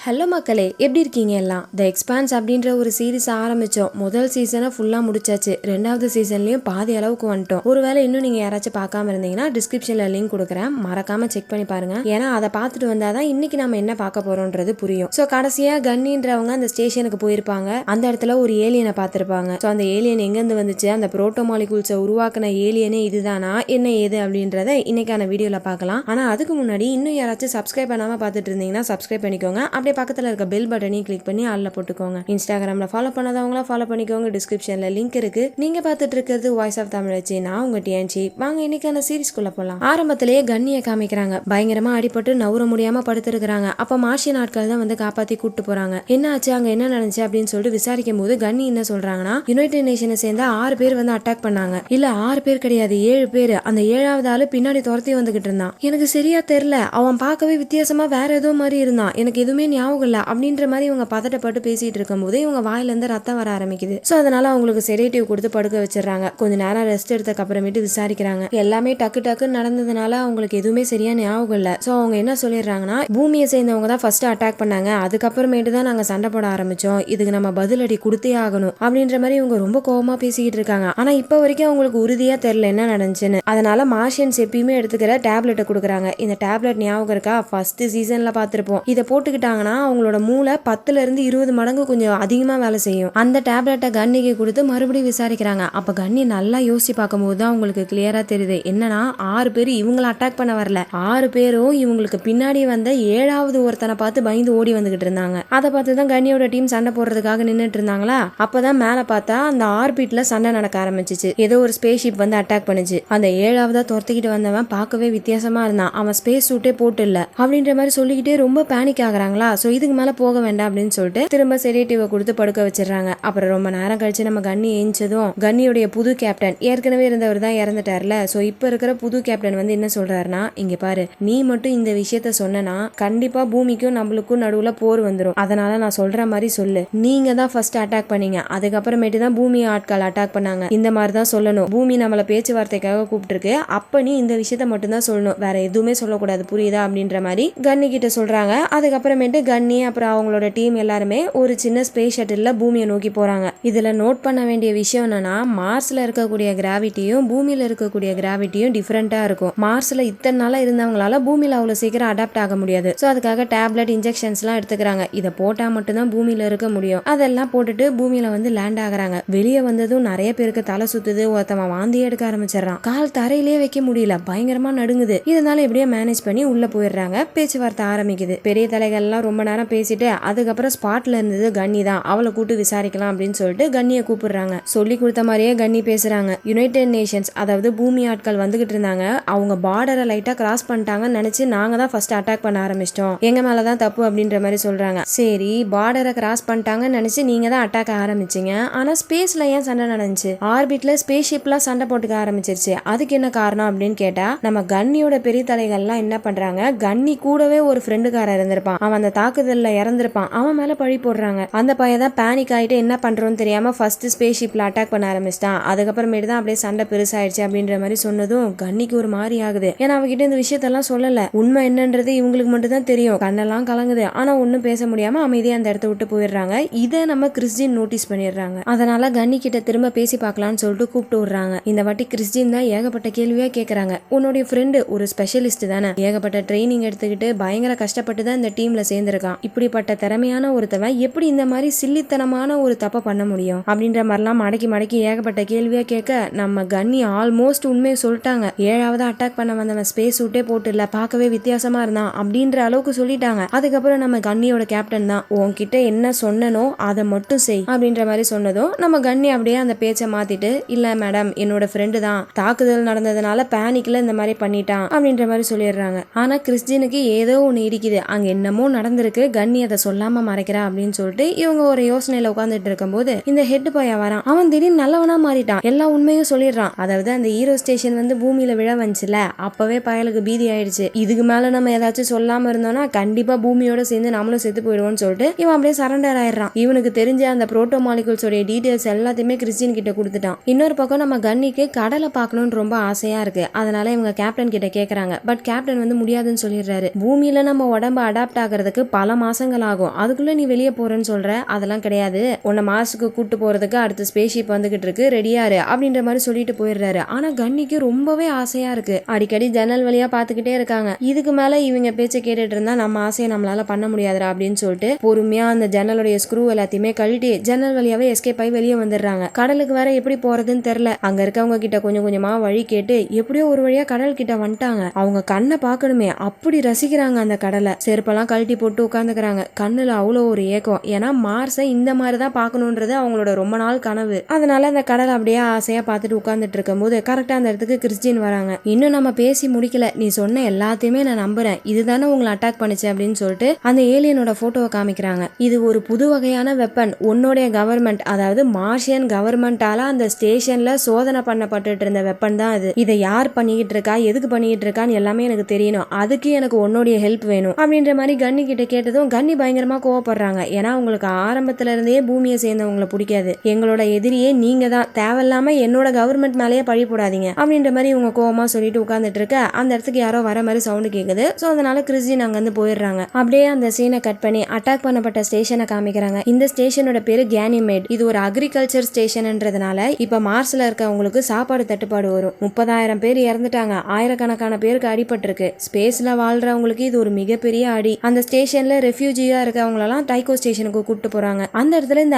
Hello மக்களே, எப்படி இருக்கீங்க எல்லாம்? த எக்ஸ்பான்ஸ் அப்படின்ற ஒரு சீரிஸ் ஆரம்பிச்சோம். முதல் சீசனை ஃபுல்லா முடிச்சாச்சு. ரெண்டாவது சீசன்லயும் பாதி அளவுக்கு வந்துட்டோம். ஒருவேளை இன்னும் நீங்க யாராச்சும் பார்க்காம இருந்தீங்கன்னா டிஸ்கிரிப்ஷன்ல லிங்க் கொடுக்குறேன், மறக்காம செக் பண்ணி பாருங்க. ஏன்னா அதை பார்த்துட்டு வந்தாதான் இன்னைக்கு நம்ம என்ன பார்க்க போறோம்ன்றது புரியும். ஸோ கடைசியா கன்னின்றவங்க அந்த ஸ்டேஷனுக்கு போயிருப்பாங்க. அந்த இடத்துல ஒரு ஏலியனை பார்த்திருப்பாங்க. ஸோ அந்த ஏலியன் எங்கேருந்து வந்துச்சு, அந்த புரோட்டோமாலிகூல்ஸை உருவாக்குன ஏலியனே இதுதானா, என்ன ஏது அப்படின்றத இன்னைக்கான வீடியோல பார்க்கலாம். ஆனா அதுக்கு முன்னாடி இன்னும் யாராச்சும் சப்ஸ்கிரைப் பண்ணாம பார்த்துட்டு இருந்தீங்கன்னா சப்ஸ்கிரைப் பண்ணிக்கோங்க. அப்படியே பக்கத்துல இருக்க பெல் பட்டனையும் கிளிக் பண்ணி ஆல்ல போட்டுக்கோங்க. இன்ஸ்டாகிராம்ல ஃபாலோ பண்ணாதவங்களா ஃபாலோ பண்ணிக்கோங்க. டிஸ்கிரிப்ஷன்ல லிங்க் இருக்கு. நீங்க பார்த்துட்டு இருக்கிறது வாய்ஸ் ஆஃப் தமிழச்சி. நான் உங்க டிஎன்சி. வாங்க இன்னைக்கான சீரிஸ்குள்ள போலாம். ஆரம்பத்திலேயே கன்னியை காமிக்கிறாங்க. பயங்கரமா அடிபட்டு நவுற முடியாம படுத்திருக்காங்க. அப்ப மார்ஷியன் ஆட்கள் தான் வந்து காப்பாத்தி கூட்டு போறாங்க. என்ன ஆச்சு, அங்க என்ன நடந்துச்சு அப்படின்னு சொல்லிட்டு விசாரிக்கும் போது கன்னி என்ன சொல்றாங்கன்னா, யுனைடெட் நேஷனை சேர்ந்த 6 பேர் வந்து அட்டாக் பண்ணாங்க. இல்ல 6 பேர் கிடையாது, 7 பேர். அந்த 7வது ஆளு பின்னாடி துரத்தி வந்துகிட்டு இருந்தான். எனக்கு சரியா தெரியல, அவன் பார்க்கவே வித்தியாசமா வேற ஏதோ மாதிரி இருந்தான், எனக்கு எதுவுமே ஞாபகம் இல்ல அப்படின்ற மாதிரி இவங்க பதட்டப்பட்டு பேசிட்டு இருக்கும் போது இவங்க வாயில இருந்து ரத்தம் வர ஆரம்பிக்குது. சோ அதனால அவங்களுக்கு செடேட்டிவ் கொடுத்து படுக்க வச்சிடறாங்க. கொஞ்ச நேரம் ரெஸ்ட் எடுத்ததுக்கு அப்புறமேட்டு விசாரிக்கிறாங்க. எல்லாமே டக்கு டக்குன்னு நடந்ததுனால அவங்களுக்கு எதுவுமே சரியா ஞாபகம் இல்ல. சோ அவங்க என்ன சொல்லிடுறாங்கன்னா, பூமியை சேர்ந்தவங்க தான் ஃபர்ஸ்ட் அட்டாக் பண்ணாங்க, அதுக்கப்புறமேட்டு தான் நாங்க சண்டை போட ஆரம்பிச்சோம், இதுக்கு நம்ம பதிலடி கொடுத்தே ஆகணும் அப்படின்ற மாதிரி இவங்க ரொம்ப கோவமா பேசிக்கிட்டு இருக்காங்க. ஆனா இப்ப வரைக்கும் அவங்களுக்கு உறுதியா தெரியல என்ன நடந்துச்சுன்னு. அதனால மார்ஷியன்ஸ் எப்பயுமே எடுத்துக்கிற டேப்லெட்டை கொடுக்குறாங்க. இந்த டேப்லெட் ஞாபகம் இருக்கா, ஃபர்ஸ்ட் சீசன்ல பார்த்திருப்போம். இதை போட்டுக்கிட்டாங்கன்னா அவங்களோட மூளை 10ல இருந்து 20 மடங்கு கொஞ்சம் அதிகமா வேலை செய்யும். அந்த டேப்லெட்டை கன்னிக்கு கொடுத்து மறுபடியும் விசாரிக்கிறாங்க. அப்ப கன்னி நல்லா யோசிச்சு பார்க்கும்போது தான் அவங்களுக்கு கிளியரா தெரியுது என்னன்னா, 6 பேர் இவங்களை அட்டாக் பண்ண வரல, 6 பேரும் இவங்களுக்கு பின்னாடி வந்த 7வது ஒருத்தனை பார்த்து பயந்து ஓடி வந்துகிட்டு இருந்தாங்க. அதை பார்த்து தான் கன்னியோட டீம் சண்டை போடுறதுக்காக நின்றுட்டு இருந்தாங்களா. அப்பதான் மேல பார்த்தா அந்த ஆர்பிட்ல சண்டை நடக்க ஆரம்பிச்சிச்சு. ஏதோ ஒரு ஸ்பேஸ் ஷிப் வந்து அட்டாக் பண்ணுச்சு. அந்த 7வதா துரத்திக்கிட்டு வந்தவன் பார்க்கவே வித்தியாசமா இருந்தான். அவன் ஸ்பேஸ் சூட்டே போட்டு இல்ல அப்படின்ற மாதிரி சொல்லிக்கிட்டே ரொம்ப பேனிக் ஆகுறாங்களா. சோ இதுக்கு மேல போக வேண்டாம் அப்படின்னு சொல்லிட்டு திரும்ப செடேட்டிவை கொடுத்து படுக்க வச்சிடறாங்க. அப்புறம் ரொம்ப நேரம் கழிச்சு நம்ம கன்னி ஏஞ்சதும் கன்னியோடைய புது கேப்டன், ஏற்கனவே இருந்தவர் தான் இறந்துட்டார்ல. சோ இப்ப இருக்கிற புது கேப்டன் வந்து என்ன சொல்றாருன்னா, இங்க பாரு, நீ மட்டும் இந்த விஷயத்த சொன்னா கண்டிப்பா பூமிக்கும் நம்மளுக்கும் நடுவுல போர் வந்துடும். அதனால நான் சொல்ற மாதிரி சொல்லு, நீங்க தான் ஃபர்ஸ்ட் அட்டாக் பண்ணீங்க, அதுக்கப்புறமேட்டு தான் பூமி ஆட்கள் அட்டாக் பண்ணாங்க, இந்த மாதிரி தான் சொல்லணும். பூமி நம்மள பேச்சுவார்த்தைக்காக கூப்பிட்டுருக்கு, அப்ப நீ இந்த விஷயத்த மட்டும் தான் சொல்லணும், வேற எதுவுமே சொல்லக்கூடாது, புரியுதா அப்படின்ற மாதிரி கன்னி கிட்ட சொல்றாங்க. அதுக்கப்புறமேட்டு கன்னி அப்புறம் அவங்களோட டீம் எல்லாருமே ஒரு சின்ன ஸ்பேஸ் ஷட்டில்ல பூமியை நோக்கி போறாங்க. இதுல நோட் பண்ண வேண்டிய விஷயம் என்னன்னா, மார்ஸ்ல இருக்கக்கூடிய கிராவிட்டியும் பூமியில இருக்கக்கூடிய கிராவிட்டியும் டிஃபரெண்டா இருக்கும். மார்ஸ்ல இத்தனை நாளா இருந்தவங்களால பூமியில அவ்வளவு சீக்கிரம் அடாப்ட் ஆக முடியாது. சோ அதுக்காக டேப்லெட் இன்ஜெக்ஷன்ஸ் எல்லாம் எடுத்துக்கிறாங்க. இதை போட்டா மட்டும்தான் பூமியில இருக்க முடியும். அதெல்லாம் போட்டுட்டு பூமியில வந்து லேண்ட் ஆகுறாங்க. வெளியே வந்ததும் நிறைய பேருக்கு தலை சுத்துது, ஒருத்தவன் வாந்தி எடுக்க ஆரம்பிச்சிடறான், கால் தரையிலேயே வைக்க முடியல, பயங்கரமா நடுங்குது. இதனால எப்படியோ மேனேஜ் பண்ணி உள்ள போயிடுறாங்க. பேச்சுவார்த்தை ஆரம்பிக்குது. பெரிய தலைகள் எல்லாம் ரொம்ப நேரம் பேசிட்டு அதுக்கப்புறம் ஸ்பாட்ல இருந்தது கன்னி தான், அவளை கூட்டு விசாரிக்கலாம் அப்படின்னு சொல்லிட்டு கன்னியை கூப்பிடுறாங்க. சொல்லி கொடுத்த மாதிரியே கன்னி பேசுறாங்க. யுனைடெட் நேஷன்ஸ், அதாவது பூமி ஆட்கள் வந்துகிட்டு இருந்தாங்க, அவங்க பார்டரை லைட்டா கிராஸ் பண்ணிட்டாங்கன்னு நினைச்சு நாங்க தான் ஃபர்ஸ்ட் அட்டாக் பண்ண ஆரம்பிச்சிட்டோம், எங்க மேலதான் தப்பு அப்படின்ற மாதிரி சொல்றாங்க. சரி, பார்டரை கிராஸ் பண்ணிட்டாங்கன்னு நினைச்சு நீங்க தான் அட்டாக் ஆரம்பிச்சீங்க, ஆனா ஸ்பேஸ்ல ஏன் சண்டை நடந்துச்சு, ஆர்பிட்ல ஸ்பேஸ் ஷிப்லாம் சண்டை போட்டுக்க ஆரம்பிச்சிருச்சு, அதுக்கு என்ன காரணம் அப்படின்னு கேட்டா நம்ம கன்னியோட பெரிய தலைகள்லாம் என்ன பண்றாங்க, கன்னி கூடவே ஒரு ஃப்ரெண்டுக்காரர் இருந்திருப்பான், அவன் அந்த தாக்குதல்ல இறந்திருப்பான், அவன் மேல பழி போடுறாங்க. அந்த பையன் தான் பேனிக் ஆயிட்டு என்ன பண்றோம்னு தெரியாம ஃபர்ஸ்ட் ஸ்பேஸ் ஷிப்ல அட்டாக் பண்ண ஆரம்பிச்சிட்டான், அதுக்கப்புறமேட்டு தான் அப்படியே சண்டை பெருசாயிடுச்சு அப்படின்ற மாதிரி சொன்னதும் கன்னிக்கு ஒரு மாதிரி ஆகுது. ஏன்னா அவகிட்ட இந்த விஷயத்தெல்லாம் சொல்லல, உண்மை என்னன்றது இவங்களுக்கு மட்டும் தான் தெரியும். கண்ணெல்லாம் கலங்குது, ஆனா ஒன்னும் பேச முடியாம அமைதியா அந்த இடத்த விட்டு போயிடுறாங்க. இதை நம்ம கிறிஸ்டின் நோட்டீஸ் பண்ணிடுறாங்க. அதனால கன்னி கிட்ட திரும்ப பேசி பார்க்கலாம்னு சொல்லிட்டு கூப்பிட்டு விடுறாங்க. இந்த வாட்டி கிறிஸ்டின் தான் ஏகப்பட்ட கேள்வியா கேக்குறாங்க. உன்னுடைய ஃப்ரெண்டு ஒரு ஸ்பெஷலிஸ்ட் தானே, ஏகப்பட்ட ட்ரைனிங் எடுத்துக்கிட்டு பயங்கர கஷ்டப்பட்டு தான் இந்த டீம்ல சேர்ந்திருக்கான், இப்படிப்பட்ட திறமையான ஒருத்தவன் எப்படி இந்த மாதிரி சில்லித்தனமான ஒரு தப்ப பண்ண முடியும் அப்படின்ற மாதிரிலாம் மடக்கி மடக்கி ஏகப்பட்ட கேள்வியா கேட்க நம்ம கன்னி ஆல்மோஸ்ட் உண்மையை சொல்லிட்டாங்க. 7வது அட்டாக் பண்ண வந்தவன் ஸ்பேஸ் சூட்டே போட்டு இல்ல, பார்க்கவே வித்தியாசமா இருந்தான் அப்படின்ற அளவுக்கு சொல்லிட்டாங்க. அதுக்கப்புறம் நம்ம கன்னியோட கேப்டன் தான், உன்கிட்ட என்ன சொன்னனோ அதை மட்டும் செய் அப்படின்ற மாதிரி சொன்னதும் நம்ம கன்னி அப்படியே அந்த பேச்சை மாத்திட்டு, இல்ல மேடம், என்னோட ஃப்ரெண்டு தான் தாக்குதல் நடந்ததுனால பேனிக்ல இந்த மாதிரி பண்ணிட்டான் அப்படின்ற மாதிரி சொல்லிடுறாங்க. ஆனா கிறிஸ்டினுக்கு ஏதோ ஒண்ணு இடிக்குது, அங்க என்னமோ நடந்திருக்கு, கன்னி அதை சொல்லாம மறைக்கிறா அப்படின்னு சொல்லிட்டு இவங்க ஒரு யோசனையில உட்கார்ந்துட்டு இருக்கும் போது இந்த ஹெட் பையன் வரான். அவன் திடீர்னு நல்லவனா மாறிட்டான், எல்லா உண்மையும் சொல்லிடுறான். அதாவது அந்த ஹீரோ ஸ்டேஷன் வந்து பூமியில விழ வந்துச்சுல, அப்பவே பயலுக்கு பீதி ஆயிடுச்சு, இதுக்கு மேல நம்ம ஏதாச்சும் சொல்லாம இருந்தோம்னா கண்டிப்பா பூமியோட சேர்ந்து நம்மளும் செத்து போயிடுவோம்னு சொல்லிட்டு இவன் அப்படியே சரண்டர் ஆயிடுறான். இவனுக்கு தெரிஞ்ச அந்த புரோட்டோமாலிகூல்ஸோட டீடைல்ஸ் எல்லாத்தையுமே கிறிஸ்டின் கிட்ட கொடுத்துட்டான். இன்னொரு பக்கம் நம்ம கன்னிக்கு கடலை பார்க்கணும்னு ரொம்ப ஆசையா இருக்கு. அதனால இவங்க கேப்டன் கிட்ட கேக்குறாங்க. பட் கேப்டன் வந்து முடியாதுன்னு சொல்லிடுறாரு. பூமியில நம்ம உடம்பு அடாப்ட் ஆகிறதுக்கு பல மாசங்கள் ஆகும், அதுக்குள்ள நீ வெளியே போறேன்னு சொல்ற. அதெல்லாம் கிடையாது, உன்னை மார்ஸுக்கு கூட்டு போறதுக்கு அடுத்த ஸ்பேஸ்ஷிப் வந்துகிட்டு இருக்கு, ரெடியாரு அப்படின்ற மாதிரி சொல்லிட்டு போயிடுறாரு. ஆனா கன்னிக்கு ரொம்பவே ஆசையா இருக்கு. அடிக்கடி ஜன்னல் வழியா பாத்துக்கிட்டே இருக்காங்க. இதுக்கு மேல இவங்க பேச்ச கேட்டுட்டு இருந்தா நம்ம ஆசையை நம்மளால பண்ண முடியாதுடா அப்படின்னு சொல்லிட்டு பொறுமையா அந்த ஜன்னலுடைய ஸ்க்ரூ எல்லாத்தையுமே கழட்டி ஜன்னல் வழியாவே எஸ்கேப் ஆகி வெளியே வந்துடுறாங்க. கடலுக்கு வேற எப்படி போறதுன்னு தெரியல. அங்க இருக்கவங்க கிட்ட கொஞ்சம் கொஞ்சமா வழி கேட்டு எப்படியோ ஒரு வழியா கடல் கிட்ட வந்துட்டாங்க. அவங்க கண்ணை பார்க்கணுமே, அப்படி ரசிக்கிறாங்க அந்த கடலை. செருப்பெல்லாம் கழட்டி போட்டு உட்காந்துக்கிறாங்க. கண்ணுல அவ்வளோ ஒரு ஏக்கம். ஏன்னா மார்ஸை இந்த மாதிரிதான் பார்க்கணுன்றது அவங்களோட ரொம்ப நாள் கனவு. அதனால அந்த கடலை அப்படியே ஆசையா பார்த்துட்டு உட்காந்துட்டு இருக்கும் போது கரெக்டா அந்த இடத்துக்கு கிறிஸ்டின் வராங்க. இன்னும் நம்ம பேசி முடிக்கல, நீ சொன்ன எல்லாத்தையுமே நான் நம்புறேன், இதுதானே உங்களை அட்டாக் பண்ணுச்சு அப்படின்னு சொல்லிட்டு அந்த ஏலியனோட போட்டோவை காமிக்கிறாங்க. இது ஒரு புது வகையான வெப்பன். உன்னுடைய கவர்மெண்ட், அதாவது மார்ஷியன் கவர்மெண்டால அந்த ஸ்டேஷன்ல சோதனை பண்ணப்பட்டு இருந்த வெப்பன் தான் அது. இதை யார் பண்ணிக்கிட்டு இருக்கா, எதுக்கு பண்ணிக்கிட்டு இருக்கான்னு எல்லாமே எனக்கு தெரியணும். அதுக்கு எனக்கு உன்னுடைய ஹெல்ப் வேணும் அப்படின்ற மாதிரி கன்னி கிட்ட கேட்டதும் கன்னி பயங்கரமா கோவப்படுறாங்க. ஏன்னா உங்களுக்கு ஆரம்பத்துல இருந்தே பூமியை சேர்ந்தவங்களை பிடிக்காது. எங்களோட எதிரியே நீங்க தான், தேவையில்லாம என்னோட கவர்மெண்ட் மேலேயே பழி போடாதீங்க அப்படின்ற மாதிரி இவங்க கோவமா சொல்லிட்டு உட்கார்ந்துட்டு இருக்க அந்த இடத்துக்கு யாரோ வர மாதிரி சவுண்ட் கேக்குது. சோ அதனால கிறிஸ்டின் அங்க இருந்து போயிடுறாங்க. அப்படியே அந்த சீனை கட் பண்ணி அட்டாக் பண்ணப்பட்ட ஸ்டேஷனை காமிக்கிறாங்க. இந்த ஸ்டேஷனோட பேரு கேனிமேட். இது ஒரு அக்ரிகல்ச்சர் ஸ்டேஷன்ன்றதுனால இப்ப மார்ஸ்ல இருக்கவங்களுக்கு சாப்பாடு தட்டுப்பாடு வரும். 30,000 பேர் இறந்துட்டாங்க, ஆயிரக்கணக்கான பேருக்கு அடிபட்டு இருக்கு. ஸ்பேஸ்ல வாழ்றவங்களுக்கு இது ஒரு மிகப்பெரிய அடி. அந்த ஸ்டேஷன்ல ரெஃப்யூஜியா இருக்கவங்களெல்லாம் டைகோ ஸ்டேஷனுக்கு கூப்பிட்டு போறாங்க. அந்த இடத்துல இந்த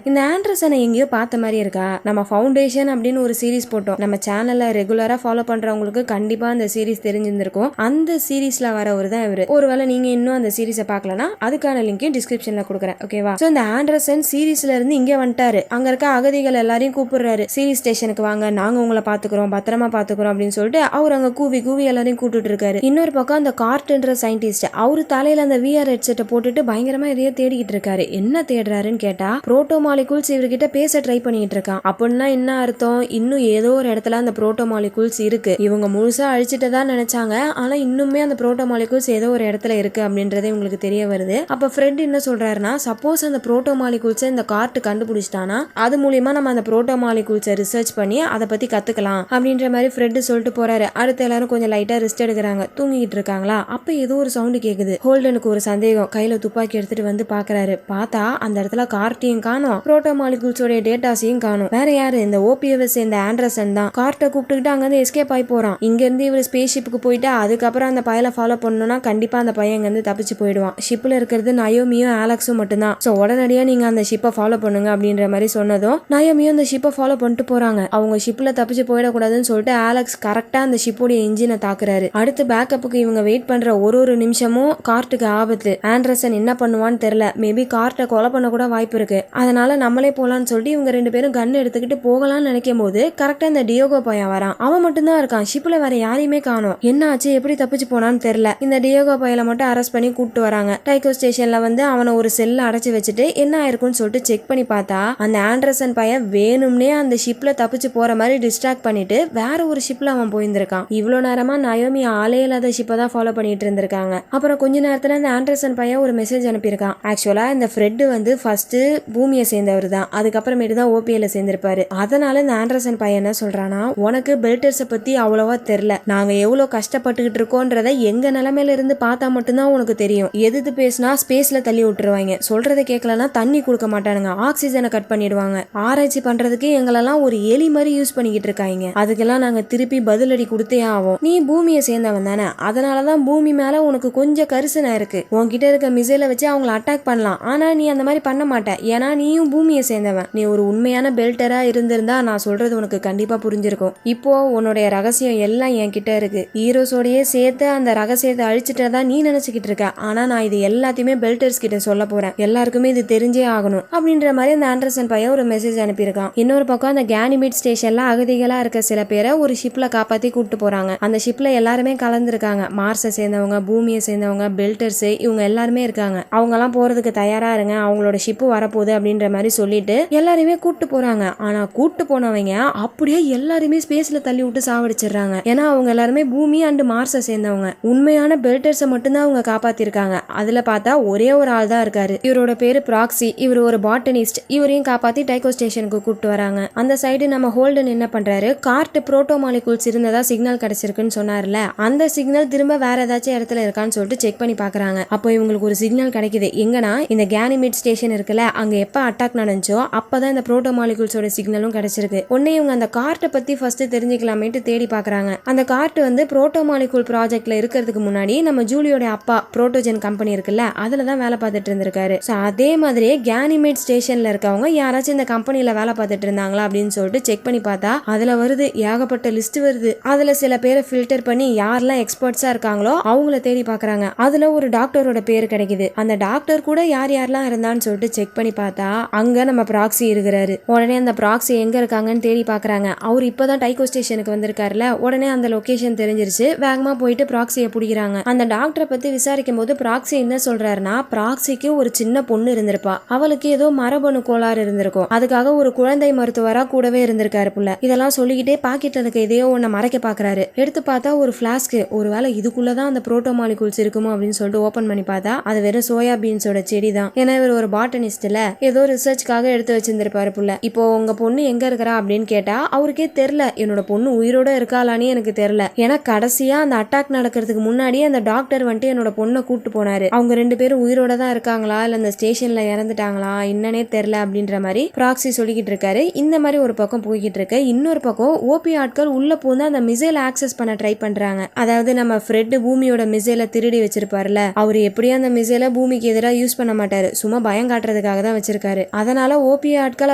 ஆண்டர்சனை எங்கேயோ பார்த்த மாதிரி இருக்கா. நம்ம ஃபவுண்டேஷன் அப்படின்னு ஒரு சீரீஸ் போட்டோம், நம்ம சேனல்ல ரெகுலரா ஃபாலோ பண்றவங்களுக்கு கண்டிப்பா அந்த சீரீஸ் தெரிஞ்சிருந்திருக்கும். அந்த சீரீஸ்ல வரவர் தான் இவரு. ஒருவேளை நீங்க இன்னும் அந்த சீரீஸை பார்க்கலனா அதுக்கான லிங்கையும் டிஸ்கிரிப்ஷன்ல கொடுக்குறேன், ஓகேவா? சோ இந்த ஆண்டர்சன் சீரீஸ்ல இருந்து இங்க வந்துட்டாரு. அங்க இருக்க அகதிகள் எல்லாரையும் கூப்பிடுறாரு, சீரீஸ் ஸ்டேஷனுக்கு வாங்க, நாங்க உங்களை பாத்துக்கிறோம், பத்திரமா பாத்துக்கிறோம் அப்படின்னு சொல்லிட்டு அவர் அங்க கூவி எல்லாரையும் கூட்டிட்டு இருக்காரு. இன்னொரு பக்கம் அந்த கார்ட்ன்ற சயின்டிஸ்ட், அவரு தலையில அந்த VR ஹெட்செட்டை போட்டுட்டு பயங்கரமா எதையோ தேடிக்கிட்டு இருக்காரு. என்ன தேடுறாருன்னு கேட்டா புரோட்டோ மாலிகூல்ஸ் இவர்கிட்ட பேச ட்ரை பண்ணிட்டு இருக்கான். அப்படின்னா என்ன அர்த்தம்? இன்னும் ஏதோ ஒரு இடத்துல அந்த புரோட்டோ மாலிகூல்ஸ் இருக்கு. இவங்க முழுசா அழிச்சிட்டதா நினைச்சாங்க, ஆனா இன்னுமே அந்த புரோட்டோ மாலிகூல்ஸ் ஏதோ ஒரு இடத்துல இருக்கு அப்படின்றதே உங்களுக்கு தெரிய வருது. அப்ப ஃப்ரெட் என்ன சொல்றாருன்னா, சப்போஸ் அந்த புரோட்டோ மாலிகூல்ஸ் இந்த கார்ட் கண்டுபிடிச்சிட்டானா அது மூலியமா நம்ம அந்த புரோட்டோ மாலிகூல்ஸை ரிசர்ச் பண்ணி அதை பத்தி கத்துக்கலாம் அப்படின்ற மாதிரி ஃப்ரெட் சொல்லிட்டு போறாரு. அடுத்து எல்லாரும் கொஞ்சம் லைட்டா ரெஸ்ட் எடுக்கிறாங்க. தூங்கிட்டு இருக்காங்களா, அப்ப ஏதோ ஒரு சவுண்ட் கேக்குது. ஹோல்டனுக்கு ஒரு சந்தேகம், கையில துப்பாக்கி எடுத்துட்டு வந்து பாக்குறாரு. பார்த்தா அந்த இடத்துல கார்ட்டையும் காணும், புரோட்டோ மாலிகூல்ஸோட டேட்டாஸையும் காணும். வேற யாரு, இந்த OPS இந்த ஆண்டர்சன் தான். கார்ட்டை கூப்பிட்டுக்கிட்டு அங்க இருந்து எஸ்கேப் ஆகி போறான். இங்க இருந்து இவர் ஸ்பேஸ் ஷிப்புக்கு போயிட்டு அதுக்கப்புறம் அந்த பையலை ஃபாலோ பண்ணணும்னா கண்டிப்பா அந்த பையன் இங்க இருந்து தப்பிச்சு போயிடுவான். ஷிப்ல இருக்கிறது நயோமியும் ஆலெக்ஸும் மட்டும்தான். சோ உடனடியா நீங்க அந்த ஷிப்பை ஃபாலோ பண்ணுங்க அப்படின்ற மாதிரி சொன்னதும் நயோமியும் அந்த ஷிப்பை ஃபாலோ பண்ணிட்டு போறாங்க. அவங்க ஷிப்ல தப்பிச்சு போயிடக்கூடாதுன்னு சொல்லிட்டு ஆலெக்ஸ் கரெக்டா அந்த ஷிப்போட இன்ஜினை தாக்குறாரு. அடுத்து பேக்கப்புக்கு இவங்க வெயிட் பண்ற ஒரு நிமிஷமும் கார்ட்டுக்கு ஆபத்து. ஆண்டர்சன் என்ன பண்ணுவான்னு தெரியல, மேபி கார்ட்டை கொலை பண்ண கூட வாய்ப்பு இருக்கு. அதனால நம்மளே போலான்னு சொல்லிட்டு இவங்க 2 பேரும் கன் எடுத்துக்கிட்டு போகலாம்னு நினைக்கும் போது கரெக்டா இந்த டியோகோ பையன் வரான். அவன் மட்டும் தான் இருக்கான், ஷிப்ல வேற யாரையுமே காணோம். என்ன ஆச்சு, எப்படி தப்பிச்சு போனான்னு தெரியல. இந்த டியோகோ பையலை மட்டும் அரெஸ்ட் பண்ணி கூப்பிட்டு வராங்க. டைகோ ஸ்டேஷன்ல வந்து அவனை ஒரு செல்ல அடைச்சு வச்சுட்டு என்ன ஆயிருக்குன்னு சொல்லிட்டு செக் பண்ணி பார்த்தா அந்த ஆண்டர்சன் பையன் வேணும்னே அந்த ஷிப்ல தப்பிச்சு போற மாதிரி டிஸ்ட்ராக்ட் பண்ணிட்டு வேற ஒரு ஷிப்ல அவன் போயிருந்திருக்கான். இவ்வளவு நேரமா நயோமி ஆளே இல்லாத ஷிப்பை தான் ஃபாலோ பண்ணிட்டு இருந்திருக்காங்க. அப்புறம் கொஞ்ச நேரத்துல இந்த ஆண்டர்சன் பையன் ஒரு மெசேஜ் அனுப்பியிருக்கான். ஆக்சுவலா இந்த ஃப்ரெட் வந்து ஃபர்ஸ்ட் பூமியை சேர்ந்தவர் தான், அதுக்கப்புறமேட்டு தான் OPL சேர்ந்திருப்பாரு. அதனால இந்த ஆண்டர்சன் பையன் என்ன சொல்றானா, உனக்கு பெல்டர்ஸை பத்தி அவ்வளவா தெரியல, நாங்க எவ்வளவு கஷ்டப்பட்டுக்கிட்டு இருக்கோன்றத எங்க நிலைமையில இருந்து பார்த்தா மட்டும்தான் உனக்கு தெரியும். எதிர்த்து பேசினா ஸ்பேஸ்ல தள்ளி விட்டுருவாங்க, சொல்றதை கேட்கலன்னா தண்ணி கொடுக்க மாட்டானுங்க, ஆக்சிஜனை கட் பண்ணிடுவாங்க, ஆராய்ச்சி பண்றதுக்கு எங்களெல்லாம் ஒரு எலி மாதிரி யூஸ் பண்ணிக்கிட்டு இருக்காங்க, அதுக்கெல்லாம் நாங்க திருப்பி பதிலடி கொடுத்தே ஆவோம். நீ பூமியை சேர்ந்தவன் தானே, அதனாலதான் பூமி மேல உனக்கு கொஞ்சம் கரிசனை இருக்கு. உன்கிட்ட இருக்க மிசைலை வச்சு அவங்கள அட்டாக் பண்ணலாம், ஆனா நீ அந்த மாதிரி பண்ண மாட்ட, ஏன்னா நீயும் பூமியை சேர்ந்தவன். நீ ஒரு உண்மையான பெல்டரா இருந்திருந்தா நான் சொல்றது உனக்கு கண்டிப்பா புரிஞ்சிருக்கும். இப்போ உன்னுடைய ரகசியம் எல்லாம் என்கிட்ட இருக்கு. ஹீரோஸோடயே சேர்த்து அந்த ரகசியத்தை அழிச்சிட்டதா நீ நினைச்சுக்கிட்டு இருக்க, ஆனா நான் இது எல்லாத்தையுமே பெல்டர்ஸ் கிட்ட சொல்ல போறேன், எல்லாருக்குமே இது தெரிஞ்சே ஆகணும் அப்படின்ற மாதிரி அந்த ஆண்டர்சன் பையன் ஒரு மெசேஜ் அனுப்பியிருக்கான். இன்னொரு பக்கம் அந்த கேனிமேட் ஸ்டேஷன்ல அகதிகளா இருக்க சில பேரை ஒரு ஷிப்ல காப்பாத்தி கூப்பிட்டு போறாங்க. அந்த ஷிப்ல எல்லாருமே கலந்துருக்காங்க. மார்ஸை சேர்ந்தவங்க, பூமியை சேர்ந்தவங்க, பெல்டர்ஸ், இவங்க எல்லாருமே இருக்காங்க. அவங்க எல்லாம் போறதுக்கு தயாரா இருங்க, அவங்களோட ஷிப்பு வரப்போகுது அப்படின்ற மாதிரி சொல்லிட்டு எல்லாருமே கூப்பிட்டு போறாங்க. ஆனா கூப்பிட்டு போனவங்க அப்படியே எல்லாருமே ஸ்பேஸ்ல தள்ளி விட்டு சாவடிச்சிடுறாங்க. ஏன்னா அவங்க எல்லாருமே பூமி அண்ட் மார்ஸை சேர்ந்தவங்க. உண்மையான பெல்டர்ஸை மட்டும்தான் அவங்க காப்பாத்திருக்காங்க. அதுல பார்த்தா ஒரே ஒரு ஆள் தான் இருக்காரு. இவரோட பேரு ப்ராக்சி. இவர் ஒரு பாட்டனிஸ்ட். இவரையும் காப்பாத்தி டைகோ ஸ்டேஷனுக்கு கூப்பிட்டு வராங்க. அந்த சைடு நம்ம ஹோல்டன் என்ன பண்றாரு, கார்ட் புரோட்டோ மாலிகூல்ஸ் இருந்ததா சிக்னல் கிடைச்சிருக்குன்னு சொன்னார்ல, அந்த சிக்னல் திரும்ப வேற ஏதாச்சும் இடத்துல இருக்கான்னு சொல்லிட்டு செக் பண்ணி பாக்குறாங்க. அப்போ இவங்களுக்கு ஒரு சிக்னல் கிடைக்குது. எங்கன்னா இந்த கேனிமேட் ஸ்டேஷன் இருக்குல்ல, அங்க எப்ப அட்டாக் நடந்துச்சோ அப்பதான் இந்த புரோட்டோ மாலிகுல்ஸோட சிக்னலும் கிடைச்சிருக்கு. உடனே இவங்க அந்த கார்ட்டை பத்தி ஃபர்ஸ்ட் தெரிஞ்சுக்கலாமேட்டு தேடி பாக்குறாங்க. அந்த கார்ட் வந்து புரோட்டோ மாலிகுல் ப்ராஜெக்ட்ல இருக்கிறதுக்கு முன்னாடி நம்ம ஜூலியோட அப்பா புரோட்டோஜன் கம்பெனி இருக்குல்ல, அதுலதான் வேலை பார்த்துட்டு இருந்திருக்காரு. அதே மாதிரியே கேனிமேட் ஸ்டேஷன்ல இருக்கவங்க யாராச்சும் இந்த கம்பெனில வேலை பார்த்துட்டு இருந்தாங்களா அப்படின்னு சொல்லிட்டு செக் பண்ணி பார்த்தா அதுல வருது, ஏகப்பட்ட லிஸ்ட் வருது. அதுல சில பேரை ஃபில்டர் பண்ணி யாரெல்லாம் எக்ஸ்பர்ட்ஸா இருக்காங்களோ அவங்கள தேடி பாக்குறாங்க. அதுல ஒரு டாக்டரோட பேர் கிடைக்குது. அந்த டாக்டர் கூட யார் யாரெல்லாம் இருந்தான்னு சொல்லிட்டு செக் பண்ணி பார்த்தா அங்க நம்ம ப்ராக்ஸி இருக்கிறாரு. உடனே அந்த ப்ராக்ஸி எங்க இருக்காங்கன்னு தேடி பாக்குறாங்க. அவர் இப்பதான் டைகோ ஸ்டேஷனுக்கு வந்திருக்காருல, உடனே அந்த லொகேஷன் தெரிஞ்சிருச்சு. வேகமா போயிட்டு ப்ராக்ஸியை பிடிக்கிறாங்க. அந்த டாக்டரை பத்தி விசாரிக்கும் போது ப்ராக்ஸி என்ன சொல்றாருன்னா, ப்ராக்ஸிக்கு ஒரு சின்ன பொண்ணு இருந்திருப்பா, அவளுக்கு ஏதோ மரபணு கோளாறு இருந்திருக்கும், அதுக்காக ஒரு குழந்தை மருத்துவரா கூடவே இருந்திருக்காரு புள்ள. இதெல்லாம் சொல்லிக்கிட்டே பாக்கெட்ல இருக்க எதையோ ஒன்ன மறைக்க பாக்குறாரு. எடுத்து பார்த்தா ஒரு பிளாஸ்க். ஒருவேளை இதுக்குள்ளதான் அந்த புரோட்டோ மாலிகூல்ஸ் இருக்குமோ அப்படின்னு சொல்லிட்டு ஓபன் பண்ணி பார்த்தா அது வெறும் சோயா பீன்ஸோட செடி தான். ஏன்னா இவர் ஒரு பாட்டனிஸ்ட்ல ஏதோ ரிசர்ச்காக எடுத்து வச்சிருந்திருப்பாரு புள்ள. இப்போ உங்க பொண்ணு எங்க இருக்கிறா அப்படின்னு கேட்டா அவருக்கே தெரியல, என்னோட பொண்ணு உயிரோட இருக்காளானே எனக்கு தெரியல. ஏன்னா கடைசியா அந்த அட்டாக் நடக்கிறதுக்கு முன்னாடியே அந்த டாக்டர் வந்துட்டு என்னோட பொண்ணை கூட்டு போனாரு. அவங்க 2 பேரும் உயிரோட தான் இருக்காங்களா இல்ல அந்த ஸ்டேஷன்ல இறந்துட்டாங்களா என்னன்னே தெரியல அப்படின்ற மாதிரி ப்ராக்ஸி சொல்லிக்கிட்டு இருக்காரு. இந்த மாதிரி ஒரு பக்கம் போய்கிட்டு இருக்கு. இன்னொரு பக்கம் ஓபி ஆட்கள் உள்ள போந்து அந்த மிசைல் ஆக்சஸ் பண்ண ட்ரை பண்றாங்க. அதாவது நம்ம ஃப்ரெட் பூமியோட மிசைலை திருடி வச்சிருப்பாருல, அவரு எப்படியும் அந்த மிசைலை பூமிக்கு எதிராக யூஸ் பண்ண மாட்டாரு, சும்மா பயம் காட்டுறதுக்காக தான் வச்சிருக்காரு. அதனால ஓபி ஆட்கள்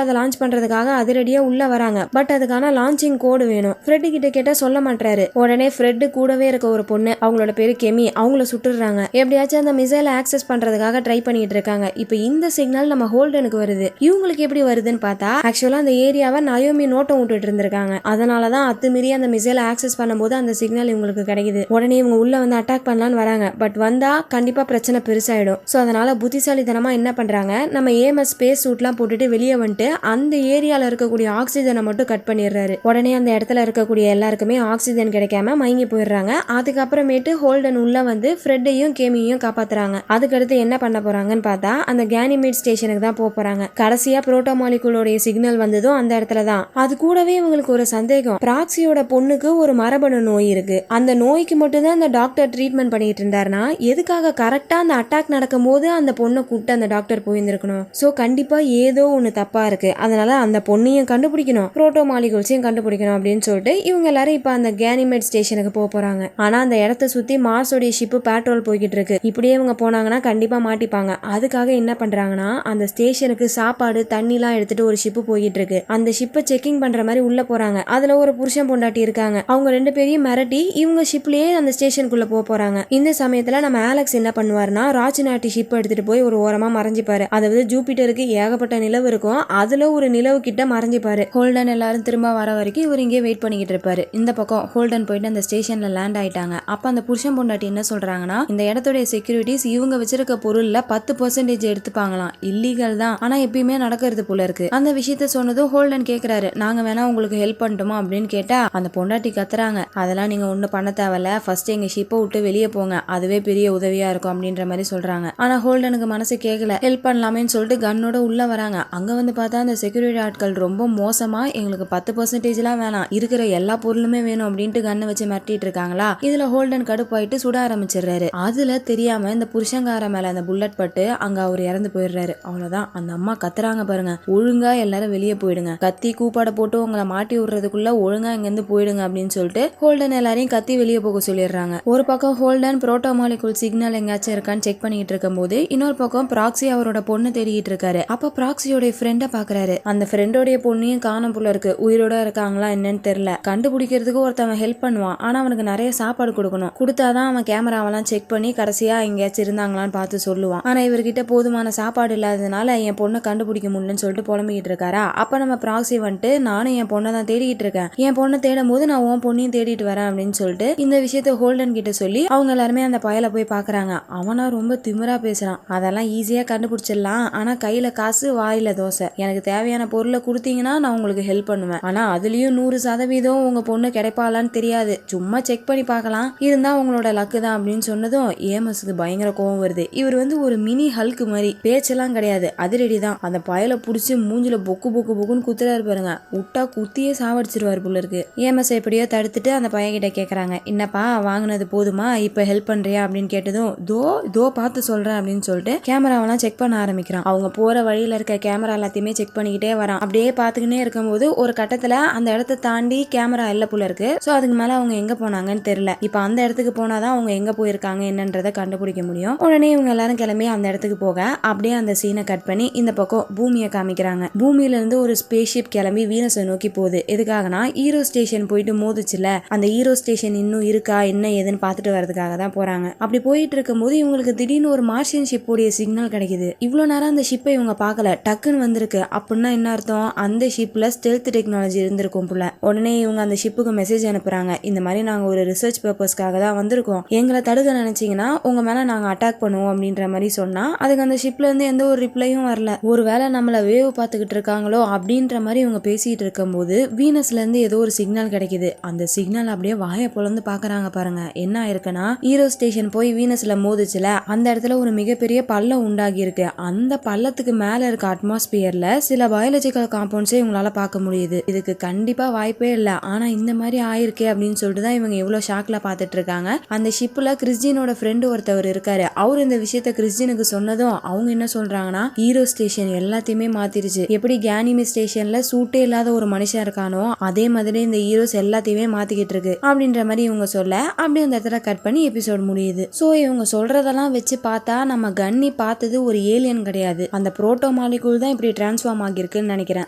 அதை லான்ச் பண்றதுக்காக அதிரடியா உள்ள வராங்க. பட் அதுக்கான லான்ச்சிங் கோடு வேணும். ஃப்ரெட் கிட்ட கேட்டா சொல்ல மாட்டாரு. உடனே ஃப்ரெட் கூடவே இருக்க ஒரு பொண்ணு, அவங்களோட பேரு கெமி, அவங்கள சுட்டுறாங்க. எப்படியாச்சும் அந்த மிசைலை ஆக்சஸ் பண்றதுக்காக ட்ரை பண்ணிட்டு இருக்காங்க. இப்போ இந்த சிக்னல் நம்ம ஹோல்டனுக்கு வருது. இவங்களுக்கு எப்படி வருதுன்னு பார்த்தா ஆக்சுவலா அந்த ஏரியாவை நயோமி நோட்டம் விட்டுட்டு இருந்திருக்காங்க. அதனாலதான் அத்துமீறி அந்த மிசைலை ஆக்சஸ் பண்ணும்போது அந்த சிக்னல் இவங்களுக்கு கிடைக்குது. உடனே இவங்க உள்ள வந்து அட்டாக் பண்ணலான்னு வராங்க. பட் வந்தா கண்டிப்பா பிரச்சனை பெருசாயிடும். சோ அதனால புத்திசாலித்தனமா என்ன பண்றாங்க, நம்ம ஏஎம்எஸ் ஸ்பேஸ் சூட்லாம் போட்டுட்டு வெளியே வந்துட்டு அந்த ஏரியால இருக்கக்கூடிய ஆக்சிஜனை மட்டும் கட் பண்ணிடுறாரு. உடனே அந்த இடத்துல இருக்கக்கூடிய எல்லாருக்குமே ஆக்சிஜன் கிடைக்காம மயங்கி போயிடுறாங்க. அதுக்கப்புறமேட்டு ஹோல்டன் உள்ள வந்து ஃப்ரெட்டையும் கேமியையும் காப்பாத்துறாங்க. அதுக்கடுத்து என்ன பண்ண போறாங்கன்னு பார்த்தா அந்த கேனிமேட் ஸ்டேஷனுக்கு தான் போறாங்க. கடைசியா புரோட்டோ மாலிகுலோட சிக்னல் வந்ததும் அந்த இடத்துல தான். அது கூடவே இவங்களுக்கு ஒரு சந்தேகம், ப்ராக்ஸியோட பொண்ணுக்கு ஒரு மரபணு நோய் இருக்கு, அந்த நோய்க்கு மட்டும் தான் அந்த டாக்டர் ட்ரீட்மெண்ட் பண்ணிட்டு இருந்தாருன்னா எதுக்காக கரெக்டா அந்த அட்டாக் நடக்கும் போது அந்த பொண்ணை கூப்பிட்டு அந்த டாக்டர் போயிருந்திருக்கணும். சோ கண்டிப்பா ஏதோ ஒண்ணு தப்பா இருக்கு. அதனால அந்த பொண்ணையும் கண்டுபிடிக்கணும், புரோட்டோ மாலிகூல்ஸையும் கண்டுபிடிக்கணும் அப்படின்னு சொல்லிட்டு இவங்க எல்லாரும் இப்ப அந்த கேனிமேட் ஸ்டேஷனுக்கு போறாங்க. ஆனா அந்த இடத்தை சுத்தி மார்ஸோடைய ஷிப் பேட்ரோல் போய்கிட்டு இருக்கு. இப்படியே இவங்க போனாங்கன்னா கண்டிப்பா மாட்டிப்பாங்க. அதுக்காக என்ன பண்றாங்கன்னா அந்த ஸ்டேஷனுக்கு சாப்பாடு தண்ணி எல்லாம் எடுத்துட்டு ஒரு ஷிப் போய்கிட்டு இருக்கு. அந்த ஷிப்பை செக்கிங் பண்ற மாதிரி உள்ள போறாங்க. அதுல ஒரு புருஷன் பொண்டாட்டி இருக்காங்க. அவங்க 2 பேரையும் மிரட்டி இவங்க ஷிப்லயே அந்த ஸ்டேஷனுக்குள்ள போறாங்க. இந்த சமயத்துல நம்ம ஆலெக்ஸ் என்ன பண்ணுவாருன்னா ராஜ் நாட்டி ஷிப் எடுத்துட்டு போய் ஒரு ஓரமா மறைஞ்சிப்பாரு. அதாவது ஜூபிட்டருக்கு ஏகப்பட்ட நிலவு இருக்கும், அதுல ஒரு நிலவு கிட்ட மறைஞ்சிப்பாரு. ஹோல்டன் எல்லாரும் திரும்ப வர வரைக்கும் இவர் இங்கே வெயிட் பண்ணிக்கிட்டு இருப்பாரு. இந்த பக்கம் ஹோல்டன் போயிட்டு அந்த ஸ்டேஷன்ல லேண்ட் ஆயிட்டாங்க. அப்ப அந்த புருஷன் பொண்டாட்டி என்ன சொல்றாங்கன்னா, இந்த இடத்துடைய செக்யூரிட்டிஸ் இவங்க வச்சிருக்க பொருள்ல 10% எடுத்துப்பாங்களாம், இல்லீகல் தான், ஆனா எப்பயுமே நடக்கிறது போல இருக்கு. அந்த விஷயத்த சொன்னதும் ஹோல்டன் கேக்குறாரு, நாங்க வேணா உங்களுக்கு ஹெல்ப் பண்ணட்டுமா அப்படின்னு கேட்டா அந்த பொண்டாட்டி கத்துறாங்க, அதெல்லாம் நீங்க ஒண்ணு பண்ண தேவையில்ல, ஃபர்ஸ்ட் எங்க ஷிப்பை விட்டு வெளியே போங்க, அதுவே பெரிய உதவியா இருக்கும் அப்படின்ற மாதிரி சொல்றாங்க. ஆனா ஹோல்டனுக்கு மனசு கேட்கல. ஹெல்ப் பண்ணலாமேன்னு சொல்லிட்டு கன்னோட உள்ள வராங்க. அங்க வந்து பார்த்தா அந்த செக்யூரிட்டி ஆட்கள் ரொம்ப மோசமா எங்களுக்கு 10% எல்லாம் வேணாம், இருக்கிற எல்லா பொருளுமே வேணும் அப்படின்ட்டு கண்ணை வச்சு மிரட்டிட்டு இருக்காங்களா. இதுல ஹோல்டன் கடுப்பாயிட்டு சுட ஆரம்பிச்சிடுறாரு. அதுல தெரியாம இந்த புருஷங்கார மேல அந்த புல்லட் பட்டு அங்க அவர் இறந்து போயிடுறாரு. அவ்வளவுதான். அந்த அம்மா கத்துறாங்க பாருங்க, ஒழுங்கா எல்லாரும் வெளியே போயிடுங்க, கத்தி கூப்பாட போட்டு உங்களை மாட்டி விடுறதுக்குள்ள ஒழுங்கா இங்க இருந்து போயிடுங்க அப்படின்னு சொல்லிட்டு ஹோல்டன் எல்லாரையும் கத்தி வெளியே போக சொல்லிடுறாங்க. ஒரு பக்கம் ஹோல்டன் புரோட்டோ மாலிகுல் சிக்னல் எங்கேயாச்சும் இருக்கான்னு செக் பண்ணிட்டு இருக்கும் போது இன்னொரு பக்கம் ப்ராக்ஸி அவரோட பொண்ணு தேடிட்டு இருக்காரு. அப்ப ப்ராக்ஸியோட ஃப்ரெண்ட பாக்குறாரு. அந்த ஃப்ரெண்டோடைய பொண்ணையும் காணம் போல இருக்கு, உயிரோட இருக்காங்களா என்னன்னு தெரியல. கண்டுபிடிக்கிறதுக்கு ஒருத்தவன் ஹெல்ப் பண்ணுவான், ஆனா அவனுக்கு நிறைய சாப்பாடு கொடுக்கணும், கொடுத்தாதான் அவன் கேமராவெல்லாம் செக் பண்ணி கடைசியா எங்கேயாச்சும் இருந்தாங்களான்னு பார்த்து சொல்லுவான். ஆனா இவர்கிட்ட போதுமான சாப்பாடு இல்லாததுனால என் பொண்ணை கண்டுபிடிக்க முடியலன்னு சொல்லிட்டு புலம்பிக்கிட்டு இருக்காரா. அப்ப நம்ம ப்ராக்ஸி வந்துட்டு, நானும் என் பொண்ணை தான் தேடிட்டு இருக்கேன், என் பொண்ணை தேடும் போது நான் உன் பொண்ணையும் தேடிட்டு வரேன் அப்படின்னு சொல்லிட்டு இந்த விஷயத்த ஹோல்டன் கிட்ட சொல்லி அவங்க எல்லாருமே அந்த பயல போய் பாக்குறாங்க. அவனா ரொம்ப திமிரா பேசுறான், அதெல்லாம் ஈஸியா கண்டுபிடிச்சிடலாம், ஆனா கையில காசு வாயில தோசை, எனக்கு தேவையான பொருளை கொடுத்தீங்கன்னா நான் உங்களுக்கு ஹெல்ப் பண்ணுவேன், ஆனா அதுலயும் 100% உங்க பொண்ணு கிடைப்பாளான்னு தெரியாது, சும்மா செக் பண்ணி பார்க்கலாம், இருந்தா உங்களோட லக்கு தான் அப்படின்னு சொன்னதும் ஏஎம்எஸ்க்கு பயங்கர கோவம் வருது. இவர் வந்து ஒரு மினி ஹல்க் மாதிரி, பேச்செல்லாம் கிடையாது, அதிரடி தான். அந்த பயல புடிச்சு மூஞ்சில பொக்கு பொக்கு பொக்குன்னு குத்துறாரு பாருங்க, விட்டா குத்தியே சாவடிச்சிருவாரு போல இருக்கு. ஏஎம்எஸ் எப்படியோ தடுத்துட்டு அந்த பையன் கிட்ட கேக்குறாங்க, என்னப்பா வாங்கினது போதுமா, இப்ப ஹெல்ப் பண்றியா அப்படின்னு கேட்டதும் இதோ பார்த்து சொல்றேன் அப்படின்னு சொல்லிட்டு கேமராவெல்லாம் செக் பண்ண ஆரம்பிக்கிறான். அவங்க போற வழியில இருக்க கேமரா எல்லாத்தையுமே செக் பண்ணிக்கிட்டே வரான். அப்படியே பாத்துக்கிட்டே இருக்கும்போது ஒரு கட்டத்துல அந்த இடத்த தாண்டி கேமரா இல்ல போல இருக்கு. சோ அதுக்கு மேல அவங்க எங்க போனாங்கன்னு தெரியல. இப்ப அந்த இடத்துக்கு போனாதான் அவங்க எங்க போயிருக்காங்க என்னன்றதை கண்டுபிடிக்க முடியும். உடனே இவங்க எல்லாரும் கிளம்பி அந்த இடத்துக்கு போக அப்படியே அந்த சீனை கட் பண்ணி இந்த பக்கம் பூமியை காமிக்கிறாங்க. பூமியில இருந்து ஒரு ஸ்பேஸ் ஷிப் கிளம்பி வீனஸை நோக்கி போகுது. எதுக்காகனா ஹீரோ ஸ்டேஷன் போயிட்டு மோதுச்சுல, அந்த ஹீரோ ஸ்டேஷன் இன்னும் இருக்கா என்ன ஏதுன்னு பாத்துட்டு வரதுக்காக தான் போறாங்க. அப்படி போயிட்டு இருக்கும் போது இவங்களுக்கு திடீர்னு ஒரு மார்ஷியன் ஷிப்போடைய சிக்னல் கிடைக்குது. இவ்வளவு நேரம் அந்த ஷிப்பை இவங்க பார்க்கல, டக்குன்னு வந்திருக்கு. அப்படின்னா என்ன அர்த்தம், அந்த ஷிப்ல ஸ்டெல்த் டெக்னாலஜி இருந்திருக்கும் போல. உடனே இவங்க அந்த ஷிப்புக்கு மெசேஜ் அனுப்புறாங்க. இந்த மாதிரி நாங்க ஒரு ரிசர்ச் பர்பஸ்க்காக தான் வந்திருக்கோம், எங்களை தடுக்க நினைச்சீங்கன்னா உங்க மேல நாங்க அட்டாக் பண்ணுவோம் அப்படின்ற மாதிரி சொன்னா அதுக்கு அந்த ஷிப்ல இருந்து எந்த ஒரு ரிப்ளையும் வரல. ஒருவேளை நம்மள வேவ் பார்த்துக்கிட்டு இருக்காங்களோ அப்படின்ற மாதிரி இவங்க பேசிட்டு இருக்கும் போது வீனஸ்ல இருந்து ஏதோ ஒரு சிக்னல் கிடைக்குது. அந்த சிக்னல் அப்படியே வாயை பொளந்து பாக்குறாங்க. பாருங்க என்ன ஆயிருக்குன்னா, ஹீரோ ஸ்டேஷன் போய் வீனஸ்ல மோதுச்சுல, அந்த இடத்துல ஒரு மிகப்பெரிய பள்ளம் உண்டாகி இருக்கு. அந்த பள்ளத்துக்கு மேல இருக்க அட்மாஸ்பியர்ல சில பயாலஜிக்கல் காம்பவுண்ட்ஸே இவங்களால பார்க்க முடியுது. இதுக்கு கண்டிப்பா வாய்ப்பே இல்ல, ஆனா இந்த மாதிரி ஆயிருக்கே அப்படின்னு சொல்லிட்டு தான் இவங்க எவ்வளவு ஷாக்ல பாத்துட்டு இருக்காங்க. அந்த ஷிப்ல கிறிஸ்டினோட ஃப்ரெண்டு ஒருத்தவர் இருக்காரு. அவர் இந்த விஷயத்த கிறிஸ்டினுக்கு சொன்னதும் அவங்க என்ன சொல்றாங்கன்னா, ஹீரோ ஸ்டேஷன் எல்லாத்தையுமே மாத்திருச்சு. எப்படி கேனிமி ஸ்டேஷன்ல சூட்டே இல்லாத ஒரு மனுஷன் இருக்கானோ அதே மாதிரி இந்த ஹீரோஸ் எல்லாத்தையுமே மாத்திக்கிட்டு இருக்கு அப்படின்ற மாதிரி இவங்க சொல்ல அப்படியே அந்த இடத்துல கட் பண்ணி எபிசோட் முடியுது. சோ இவங்க சொல்றதெல்லாம் வச்சு பார்த்தா நம்ம கன்னி பார்த்தது ஒரு ஏலியன் கிடையாது, அந்த புரோட்டோ மாலிகூல் தான் இப்படி டிரான்ஸ்ஃபார்ம் ஆகிருக்குன்னு நினைக்கிறேன்.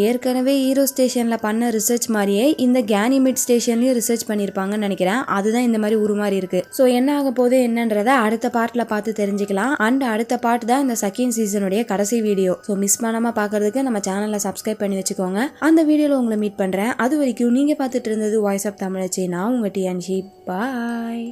ஏற்கனவே ஹீரோ ஸ்டேஷன்ல பண்ண ரிசர்ச் மாதிரியே இந்த கேனிமிட் ஸ்டேஷன்லயும் ரிசர்ச் பண்ணிருப்பாங்கன்னு நினைக்கிறேன். அதுதான் இந்த மாதிரி உருமாறி இருக்கு. சோ என்ன ஆக போகுது என்னன்றத அடுத்த பார்ட்ல பார்த்து தெரிஞ்சுக்கலாம். அண்ட் அடுத்த பார்ட் தான் இந்த செகண்ட் சீசனுடைய கடைசி வீடியோ. ஸோ மிஸ் பண்ணாம பார்க்கறதுக்கு நம்ம சேனலை சப்ஸ்கிரைப் பண்ணி வச்சுக்கோங்க. அந்த வீடியோவில் உங்களை மீட் பண்றேன். அது வரைக்கும் நீங்க பார்த்துட்டு இருந்தது வாய்ஸ் ஆஃப் தமிழச்சி. நான் உங்க டிஎன்ஷி. பாய்.